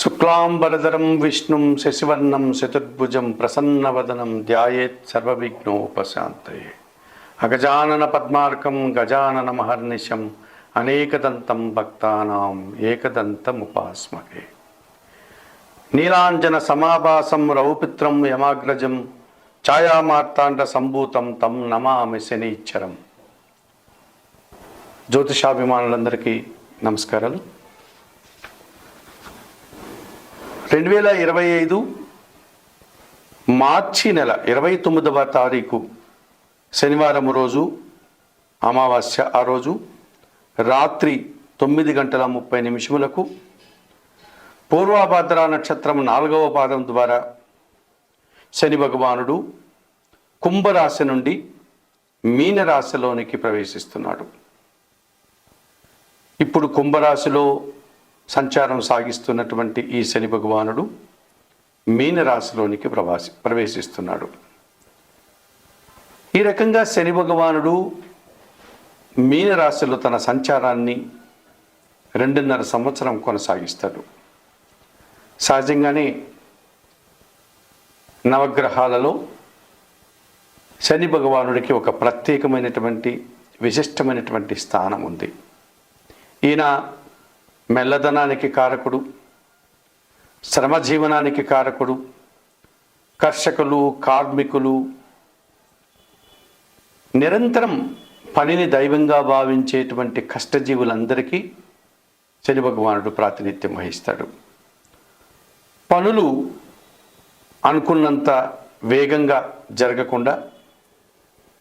శుక్లాంబరధరం విష్ణుం శశివర్ణం చతుర్భుజం ప్రసన్నవదనం ధ్యాయేత్ సర్వవిఘ్నోపశాంతయే. అగజానన పద్మార్కం గజానన మహర్నిశం అనేకదంతం భక్తానాం ఏకదంతముపాస్మహే. నీలాంజన సమాభాసం రౌపిత్రం యమాగ్రజం ఛాయామార్తాండ సంభూతం తం నమామి శనీశ్వరం. జ్యోతిషాభిమానులందరికీ నమస్కారాలు. 2025 మార్చి నెల 29వ తారీఖు శనివారం రోజు అమావాస్య. ఆ రోజు రాత్రి 9:30 పూర్వాభాద్ర నక్షత్రం 4వ పాదం ద్వారా శని భగవానుడు కుంభరాశి నుండి మీనరాశిలోనికి ప్రవేశిస్తున్నాడు. ఇప్పుడు కుంభరాశిలో సంచారం సాగిస్తున్నటువంటి ఈ శని భగవానుడు మీనరాశిలోనికి ప్రవేశిస్తున్నాడు. ఈ రకంగా శని భగవానుడు మీనరాశిలో తన సంచారాన్ని 2.5 సంవత్సరం కొనసాగిస్తాడు. సహజంగానే నవగ్రహాలలో శని భగవానుడికి ఒక ప్రత్యేకమైనటువంటి విశిష్టమైనటువంటి స్థానం ఉంది. ఈయన మెల్లదనానికి కారకుడు, శ్రమజీవనానికి కారకుడు, కర్షకులు, కార్మికులు, నిరంతరం పనిని దైవంగా భావించేటువంటి కష్టజీవులందరికీ శని భగవానుడు ప్రాతినిధ్యం వహిస్తాడు. పనులు అనుకున్నంత వేగంగా జరగకుండా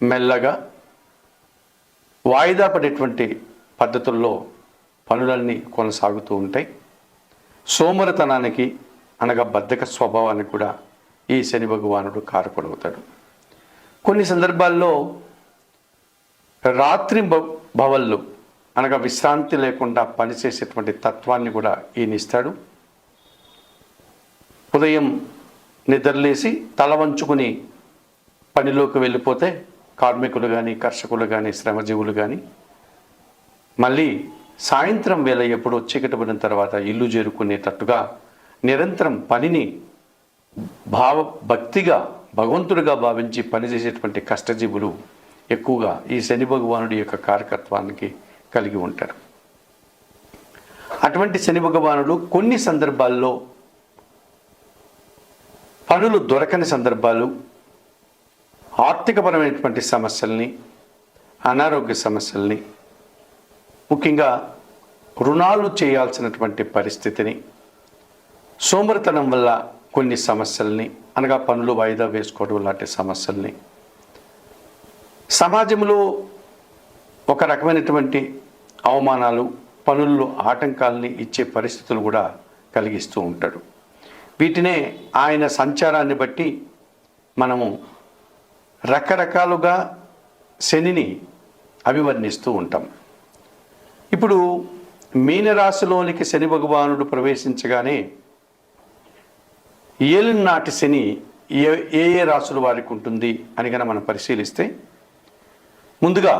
మెల్లగా వాయిదా పడేటువంటి పద్ధతుల్లో పనులన్నీ కొనసాగుతూ ఉంటాయి. సోమరితనానికి అనగా బద్ధక స్వభావానికి కూడా ఈ శని భగవానుడు కారకుడవుతాడు. కొన్ని సందర్భాల్లో రాత్రి భవళ్ళు అనగా విశ్రాంతి లేకుండా పనిచేసేటువంటి తత్వాన్ని కూడా ఈయనిస్తాడు. ఉదయం నిద్రలేసి తల వంచుకుని పనిలోకి వెళ్ళిపోతే కార్మికులు కానీ, కర్షకులు కానీ, శ్రమజీవులు కానీ మళ్ళీ సాయంత్రం వేళ ఎప్పుడో చీకటి పడిన తర్వాత ఇల్లు చేరుకునేటట్టుగా నిరంతరం పనిని భక్తిగా భగవంతుడిగా భావించి పనిచేసేటువంటి కష్టజీవులు ఎక్కువగా ఈ శని భగవానుడి యొక్క కారకత్వానికి కలిగి ఉంటారు. అటువంటి శని భగవానుడు కొన్ని సందర్భాల్లో పనులు దొరకని సందర్భాలు, ఆర్థికపరమైనటువంటి సమస్యల్ని, అనారోగ్య సమస్యల్ని, ముఖ్యంగా రుణాలు చేయాల్సినటువంటి పరిస్థితిని, సోమరితనం వల్ల కొన్ని సమస్యల్ని అనగా పనులు వాయిదా వేసుకోవడం లాంటి సమస్యల్ని, సమాజంలో ఒక రకమైనటువంటి అవమానాలు, పనుల్లో ఆటంకాలని ఇచ్చే పరిస్థితులు కూడా కలిగిస్తూ ఉంటాడు. వీటినే ఆయన సంచారాన్ని బట్టి మనము రకరకాలుగా శనిని అభివర్ణిస్తూ ఉంటాం. ఇప్పుడు మీనరాశిలోనికి శని భగవానుడు ప్రవేశించగానే ఏలినాటి శని ఏ రాశుల వారికి ఉంటుంది అని కనుక మనం పరిశీలిస్తే, ముందుగా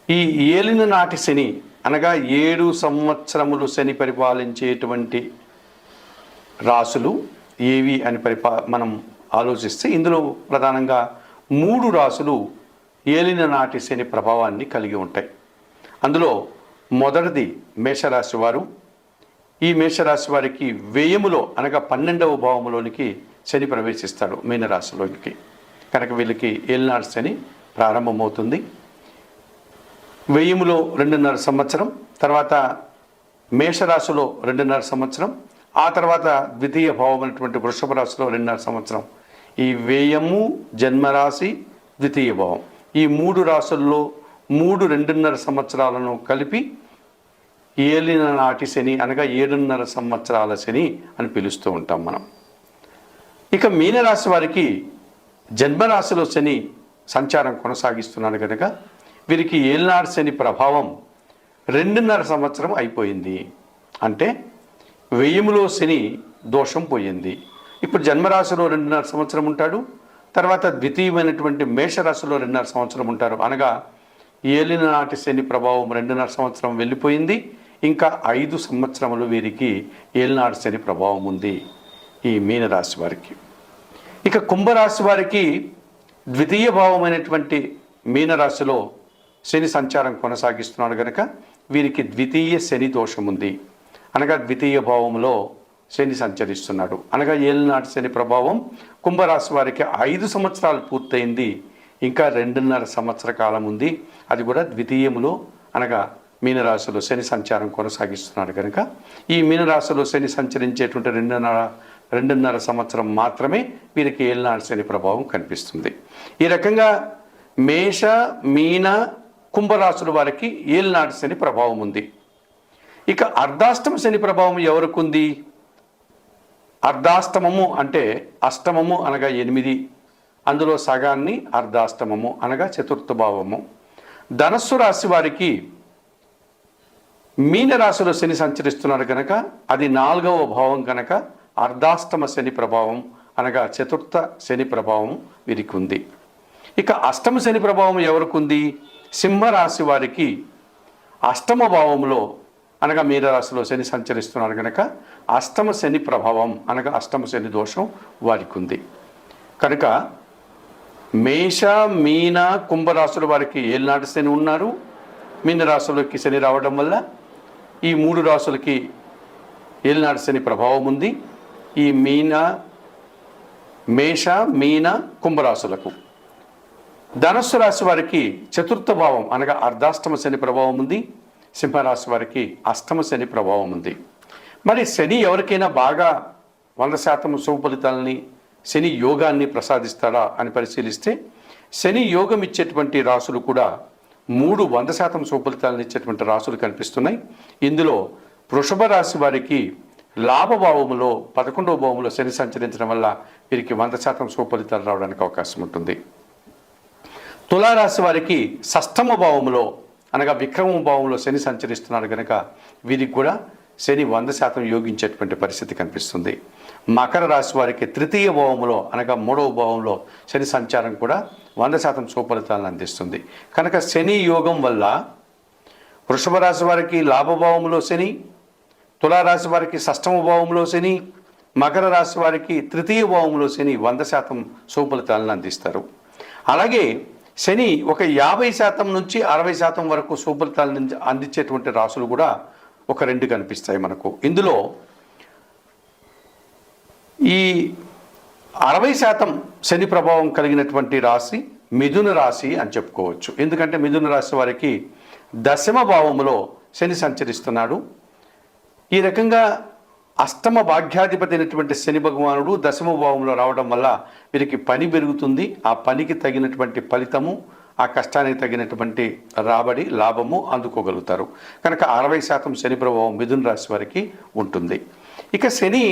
ఈ ఏలిన నాటి శని అనగా 7 సంవత్సరములు శని పరిపాలించేటువంటి రాశులు ఏవి అని మనం ఆలోచిస్తే, ఇందులో ప్రధానంగా 3 రాశులు ఏలిన నాటి శని ప్రభావాన్ని కలిగి ఉంటాయి. అందులో మొదటిది మేషరాశి వారు. ఈ మేషరాశి వారికి వ్యయములో అనగా 12వ భావములోనికి శని ప్రవేశిస్తాడు మీనరాశిలోనికి. కనుక వీళ్ళకి ఏలినాటి శని ప్రారంభమవుతుంది. వ్యయములో 2.5 సంవత్సరం, తర్వాత మేషరాశిలో 2.5 సంవత్సరం, ఆ తర్వాత ద్వితీయ భావం అనేటువంటి వృషభ రాశిలో 2.5 సంవత్సరం. ఈ వ్యయము, జన్మరాశి, ద్వితీయ భావం, ఈ 3 రాశుల్లో 2.5 సంవత్సరాలను కలిపి ఏలిన నాటి శని అనగా 7.5 సంవత్సరాల శని అని పిలుస్తూ ఉంటాం మనం. ఇక మీనరాశి వారికి జన్మరాశిలో శని సంచారం కొనసాగిస్తున్నాడు కనుక వీరికి ఏలినాటి శని ప్రభావం 2.5 సంవత్సరం అయిపోయింది. అంటే వ్యయములో శని దోషం పోయింది. ఇప్పుడు జన్మరాశిలో 2.5 సంవత్సరం ఉంటాడు, తర్వాత ద్వితీయమైనటువంటి మేషరాశిలో 2.5 సంవత్సరం ఉంటారు. అనగా ఏలిన నాటి శని ప్రభావం 2.5 సంవత్సరం వెళ్ళిపోయింది. ఇంకా 5 సంవత్సరములు వీరికి ఏలినాడు శని ప్రభావం ఉంది ఈ మీనరాశి వారికి. ఇక కుంభరాశి వారికి ద్వితీయ భావమైనటువంటి మీనరాశిలో శని సంచారం కొనసాగిస్తున్నాడు కనుక వీరికి ద్వితీయ శని దోషం ఉంది. అనగా ద్వితీయ భావంలో శని సంచరిస్తున్నాడు, అనగా ఏలినాటి శని ప్రభావం కుంభరాశి వారికి 5 సంవత్సరాలు పూర్తయింది. ఇంకా 2.5 సంవత్సర కాలం ఉంది. అది కూడా ద్వితీయములో అనగా మీనరాశిలో శని సంచారం కొనసాగిస్తున్నాడు కనుక ఈ మీనరాశిలో శని సంచరించేటువంటి 2.5 సంవత్సరం మాత్రమే వీరికి ఏలినాటి శని ప్రభావం కనిపిస్తుంది. ఈ రకంగా మేష మీన కుంభరాశుల వారికి ఏలినాటి శని ప్రభావం ఉంది. ఇక అర్ధాష్టమ శని ప్రభావం ఎవరికి ఉంది? అర్ధాష్టమము అంటే అష్టమము అనగా 8, అందులో సగాన్ని అర్ధాష్టమము అనగా చతుర్థ భావము. ధనస్సు రాశి వారికి మీనరాశిలో శని సంచరిస్తున్నాడు కనుక అది 4వ భావం కనుక అర్ధాష్టమ శని ప్రభావం అనగా చతుర్థ శని ప్రభావం వీరికి ఉంది. ఇక అష్టమ శని ప్రభావం ఎవరికి ఉంది? సింహరాశి వారికి అష్టమ భావంలో అనగా మీనరాశిలో శని సంచరిస్తున్నాడు కనుక అష్టమ శని ప్రభావం అనగా అష్టమ శని దోషం వారికి ఉంది. కనుక మేష మీన కుంభరాశుల వారికి ఏలినాటి శని ఉన్నారు. మీనరాశులకి శని రావడం వల్ల ఈ 3 రాశులకి ఏలినాటి శని ప్రభావం ఉంది. ఈ మేష మీన కుంభరాశులకు. ధనస్సు రాశి వారికి చతుర్థ భావం అనగా అర్ధాష్టమ శని ప్రభావం ఉంది. సింహరాశి వారికి అష్టమ శని ప్రభావం ఉంది. మరి శని ఎవరికైనా బాగా 100% శుభ ఫలితాలని శని యోగాన్ని ప్రసాదిస్తాడా అని పరిశీలిస్తే శని యోగం ఇచ్చేటువంటి రాశులు కూడా 100% శుభ ఫలితాలను ఇచ్చేటువంటి రాశులు కనిపిస్తున్నాయి. ఇందులో వృషభ రాశి వారికి లాభభావములో 11వ భావంలో శని సంచరించడం వల్ల వీరికి 100% శుభ ఫలితాలు రావడానికి అవకాశం ఉంటుంది. తులారాశి వారికి షష్ఠమ భావంలో అనగా విక్రమ భావంలో శని సంచరిస్తున్నాడు కనుక వీరికి కూడా శని 100% యోగించేటువంటి పరిస్థితి కనిపిస్తుంది. మకర రాశి వారికి తృతీయ భావంలో అనగా 3వ భావంలో శని సంచారం కూడా 100% శుభ ఫలితాలను అందిస్తుంది. కనుక శని యోగం వల్ల వృషభ రాశి వారికి లాభభావంలో శని, తులారాశి వారికి షష్ఠమ భావంలో శని, మకర రాశి వారికి తృతీయ భావంలో శని 100% శుభ ఫలితాలను అందిస్తారు. అలాగే శని ఒక 50% నుంచి 60% వరకు శుభ ఫలితాలను అందించేటువంటి రాశులు కూడా ఒక 2 కనిపిస్తాయి మనకు. ఇందులో ఈ 60% శని ప్రభావం కలిగినటువంటి రాశి మిథున రాశి అని చెప్పుకోవచ్చు. ఎందుకంటే మిథున రాశి వారికి 10వ భావంలో శని సంచరిస్తున్నాడు. ఈ రకంగా అష్టమ భాగ్యాధిపతి అయినటువంటి శని భగవానుడు 10వ భావంలో రావడం వల్ల వీరికి పని పెరుగుతుంది. ఆ పనికి తగినటువంటి ఫలితము, ఆ కష్టానికి తగినటువంటి రాబడి లాభము అందుకోగలుగుతారు. కనుక 60% శని ప్రభావం మిథున రాశి వారికి ఉంటుంది. ఇక శని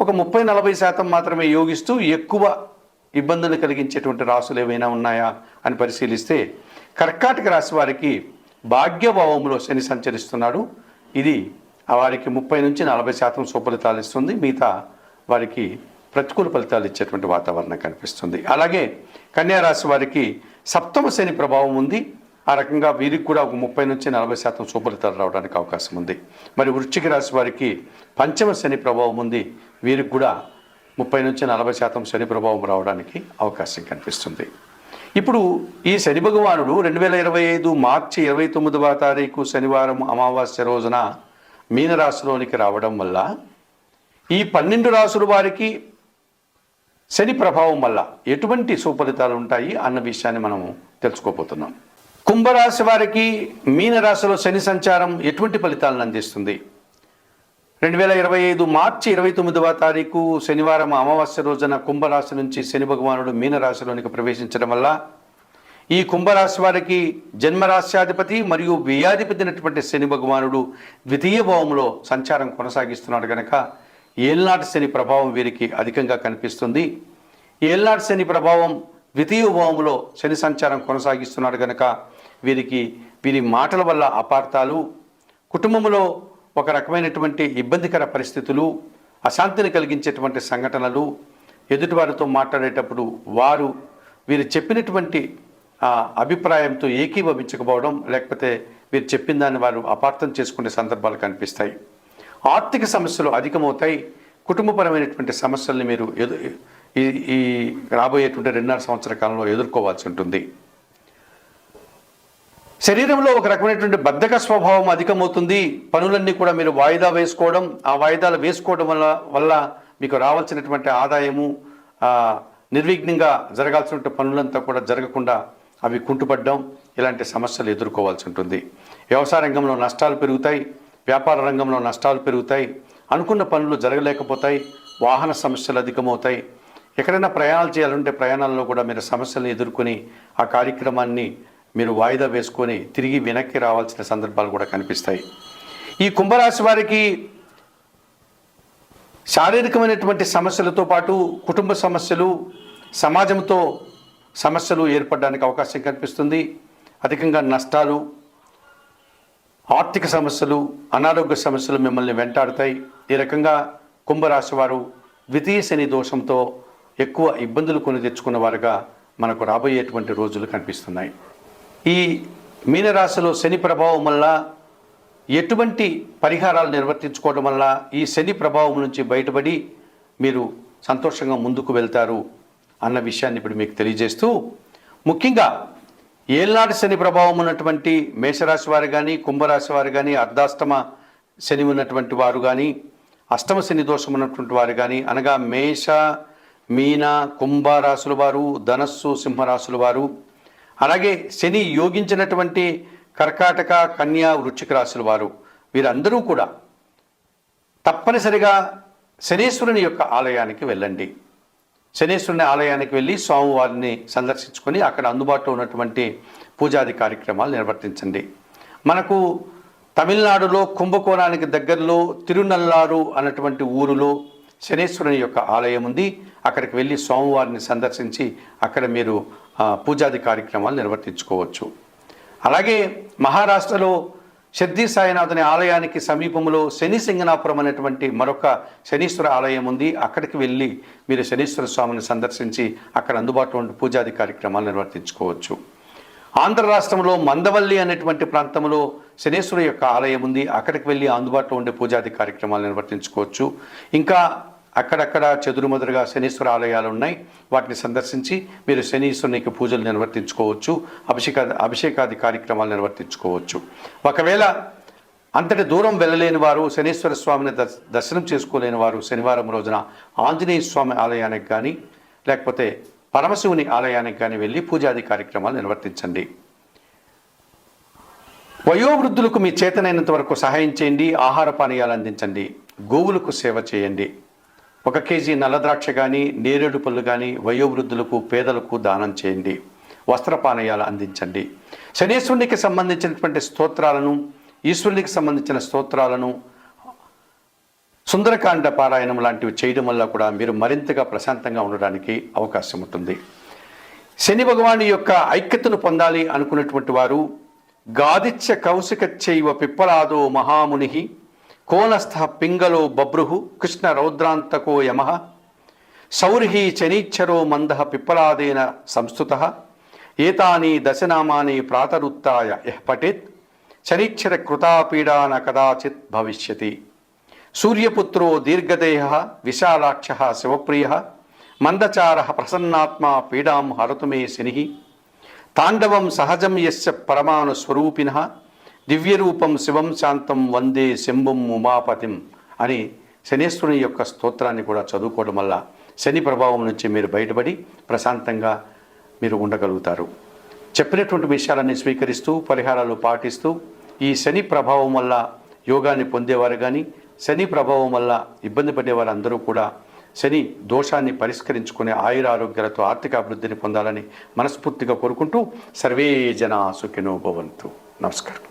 ఒక 30-40% మాత్రమే యోగిస్తూ ఎక్కువ ఇబ్బందులు కలిగించేటువంటి రాశులు ఏవైనా ఉన్నాయా అని పరిశీలిస్తే కర్కాటక రాశి వారికి భాగ్యభావంలో శని సంచరిస్తున్నాడు. ఇది వారికి 30-40% శుభ ఫలితాలు ఇస్తుంది. మిగతా వారికి ప్రతికూల ఫలితాలు ఇచ్చేటువంటి వాతావరణం కనిపిస్తుంది. అలాగే కన్యా రాశి వారికి సప్తమ శని ప్రభావం ఉంది. ఆ రకంగా వీరికి కూడా ఒక 30-40% శుభ ఫలితాలు రావడానికి అవకాశం ఉంది. మరి వృశ్చిక రాశి వారికి పంచమ శని ప్రభావం ఉంది. వీరికి కూడా 30-40% శని ప్రభావం రావడానికి అవకాశం కనిపిస్తుంది. ఇప్పుడు ఈ శని భగవానుడు 2025 మార్చి 29వ తారీఖు శనివారం అమావాస్య రోజున మీనరాశిలోనికి రావడం వల్ల ఈ 12 రాశుల వారికి శని ప్రభావం వల్ల ఎటువంటి సుఫలితాలు ఉంటాయి అన్న విషయాన్ని మనము తెలుసుకోబోతున్నాం. కుంభరాశి వారికి మీనరాశిలో శని సంచారం ఎటువంటి ఫలితాలను అందిస్తుంది? 2025 మార్చి 29వ తారీఖు శనివారం అమావాస్య రోజున కుంభరాశి నుంచి శని భగవానుడు మీనరాశిలోనికి ప్రవేశించడం వల్ల ఈ కుంభరాశి వారికి జన్మరాశ్యాధిపతి మరియు వ్యయాధిపతి అయినటువంటి శని భగవానుడు ద్వితీయ భావంలో సంచారం కొనసాగిస్తున్నాడు కనుక ఏలినాటి శని ప్రభావం వీరికి అధికంగా కనిపిస్తుంది. ఏలినాటి శని ప్రభావం ద్వితీయ భావంలో శని సంచారం కొనసాగిస్తున్నాడు కనుక వీరి మాటల వల్ల అపార్థాలు, కుటుంబంలో ఒక రకమైనటువంటి ఇబ్బందికర పరిస్థితులు, అశాంతిని కలిగించేటువంటి సంఘటనలు, ఎదుటివారితో మాట్లాడేటప్పుడు వీరు చెప్పినటువంటి అభిప్రాయంతో ఏకీభవించకపోవడం, లేకపోతే మీరు చెప్పిన దాన్ని వారు అపార్థం చేసుకునే సందర్భాలు కనిపిస్తాయి. ఆర్థిక సమస్యలు అధికమవుతాయి. కుటుంబపరమైనటువంటి సమస్యల్ని మీరు ఈ రాబోయేటువంటి 2.5 సంవత్సర కాలంలో ఎదుర్కోవాల్సి ఉంటుంది. శరీరంలో ఒక రకమైనటువంటి బద్ధక స్వభావం అధికమవుతుంది. పనులన్నీ కూడా మీరు వాయిదా వేసుకోవడం, ఆ వాయిదాలు వేసుకోవడం వల్ల మీకు రావాల్సినటువంటి ఆదాయము నిర్విఘ్నంగా జరగాల్సిన పనులంతా కూడా జరగకుండా అవి కుంటుపడ్డం, ఇలాంటి సమస్యలు ఎదుర్కోవాల్సి ఉంటుంది. వ్యవసాయ రంగంలో నష్టాలు పెరుగుతాయి, వ్యాపార రంగంలో నష్టాలు పెరుగుతాయి, అనుకున్న పనులు జరగలేకపోతాయి, వాహన సమస్యలు అధికమవుతాయి. ఎక్కడైనా ప్రయాణాలు చేయాలంటే ప్రయాణాల్లో కూడా మీరు సమస్యలను ఎదుర్కొని ఆ కార్యక్రమాన్ని మీరు వాయిదా వేసుకొని తిరిగి వెనక్కి రావాల్సిన సందర్భాలు కూడా కనిపిస్తాయి. ఈ కుంభరాశి వారికి శారీరకమైనటువంటి సమస్యలతో పాటు కుటుంబ సమస్యలు, సమాజంతో సమస్యలు ఏర్పడడానికి అవకాశం కనిపిస్తుంది. అధికంగా నష్టాలు, ఆర్థిక సమస్యలు, అనారోగ్య సమస్యలు మిమ్మల్ని వెంటాడుతాయి. ఈ రకంగా కుంభరాశి వారు ద్వితీయ శని దోషంతో ఎక్కువ ఇబ్బందులు కొని తెచ్చుకున్న వారుగా మనకు రాబోయేటువంటి రోజులు కనిపిస్తున్నాయి. ఈ మీనరాశిలో శని ప్రభావం వల్ల ఎటువంటి పరిహారాలు నిర్వర్తించుకోవడం వల్ల ఈ శని ప్రభావం నుంచి బయటపడి మీరు సంతోషంగా ముందుకు వెళ్తారు అన్న విషయాన్ని ఇప్పుడు మీకు తెలియజేస్తూ, ముఖ్యంగా ఏళ్నాటి శని ప్రభావం ఉన్నటువంటి మేషరాశి వారు కానీ, కుంభరాశి వారు కానీ, అర్ధాష్టమ శని ఉన్నటువంటి వారు కానీ, అష్టమ శని దోషం ఉన్నటువంటి వారు కానీ, అనగా మేష, మీన, కుంభరాశుల వారు, ధనస్సు, సింహరాశుల వారు, అలాగే శని యోగించినటువంటి కర్కాటక, కన్యా, వృశ్చిక రాశుల వారు, వీరందరూ కూడా తప్పనిసరిగా శనీశ్వరుని యొక్క ఆలయానికి వెళ్ళండి. శనీశ్వరుని ఆలయానికి వెళ్ళి స్వామివారిని సందర్శించుకొని అక్కడ అందుబాటులో ఉన్నటువంటి పూజాది కార్యక్రమాలు నిర్వర్తించండి. మనకు తమిళనాడులో కుంభకోణానికి దగ్గరలో తిరునల్లారు అన్నటువంటి ఊరిలో శనీశ్వరుని యొక్క ఆలయం ఉంది. అక్కడికి వెళ్ళి స్వామివారిని సందర్శించి అక్కడ మీరు పూజాది కార్యక్రమాలు నిర్వర్తించుకోవచ్చు. అలాగే మహారాష్ట్రలో షిర్డీ సాయినాథుని ఆలయానికి సమీపంలో శని సింగనాపురం అనేటువంటి మరొక శనీశ్వర ఆలయం ఉంది. అక్కడికి వెళ్ళి మీరు శనీశ్వర స్వామిని సందర్శించి అక్కడ అందుబాటులో ఉండే పూజాది కార్యక్రమాలు నిర్వర్తించుకోవచ్చు. ఆంధ్ర రాష్ట్రంలో మందవల్లి అనేటువంటి ప్రాంతంలో శనీశ్వర యొక్క ఆలయం ఉంది. అక్కడికి వెళ్ళి అందుబాటులో ఉండే పూజాది కార్యక్రమాలు నిర్వర్తించుకోవచ్చు. ఇంకా అక్కడక్కడ చెదురుమదురుగా శనీశ్వర ఆలయాలు ఉన్నాయి. వాటిని సందర్శించి మీరు శనీశ్వరునికి పూజలు నిర్వర్తించుకోవచ్చు, అభిషేకాది కార్యక్రమాలు నిర్వర్తించుకోవచ్చు. ఒకవేళ అంతటి దూరం వెళ్ళలేని వారు, శనీశ్వర స్వామిని దర్శనం చేసుకోలేని వారు శనివారం రోజున ఆంజనేయ స్వామి ఆలయానికి కానీ లేకపోతే పరమశివుని ఆలయానికి కానీ వెళ్ళి పూజాది కార్యక్రమాలు నిర్వర్తించండి. వయోవృద్ధులకు మీ చేతనైనంత వరకు సహాయం చేయండి. ఆహార పానీయాలు అందించండి. గోవులకు సేవ చేయండి. 1 కేజీ నల్లద్రాక్ష కానీ, నేరేడు పళ్ళు కానీ వయోవృద్ధులకు, పేదలకు దానం చేయండి. వస్త్రపానీయాలు అందించండి. శనీశ్వరునికి సంబంధించినటువంటి స్తోత్రాలను, ఈశ్వరునికి సంబంధించిన స్తోత్రాలను, సుందరకాండ పారాయణం లాంటివి చేయడం వల్ల కూడా మీరు మరింతగా ప్రశాంతంగా ఉండడానికి అవకాశం ఉంటుంది. శని భగవాను యొక్క ఐక్యతను పొందాలి అనుకున్నటువంటి వారు గాదిత్య కౌశిక చైవ పిప్పలాదో మహాముని కోనస్థ పింగళో బభ్రుహు కృష్ణ రౌద్రాంతకో యమః సౌర్హి శనీచ్ఛరో మందః పిప్పలాదేన సంస్థుతః ఏతాని దశనామాని ప్రాతరుత్తాయ యః పఠేత్ శనీచ్ఛర కృతాపీడా న కదాచిత్ భవిష్యతి. సూర్యపుత్రో దీర్ఘదేహ విశాలాక్ష శివప్రియ మందచార ప్రసన్నాత్మా పీడాం హరతు మే శని తాండవం సహజం యస్య పరమాణు స్వరూపిణః దివ్యరూపం శివం శాంతం వందే శంభుం ఉమాపతిం అని శనీశ్వరుని యొక్క స్తోత్రాన్ని కూడా చదువుకోవడం వల్ల శని ప్రభావం నుంచి మీరు బయటపడి ప్రశాంతంగా మీరు ఉండగలుగుతారు. చెప్పినటువంటి విషయాలన్నీ స్వీకరిస్తూ పరిహారాలు పాటిస్తూ ఈ శని ప్రభావం వల్ల యోగాన్ని పొందేవారు కానీ, శని ప్రభావం వల్ల ఇబ్బంది పడేవారు అందరూ కూడా శని దోషాన్ని పరిష్కరించుకునే ఆయురారోగ్యాలతో ఆర్థిక అభివృద్ధిని పొందాలని మనస్ఫూర్తిగా కోరుకుంటూ సర్వే జనా సుఖినో భవంతు. నమస్కారం.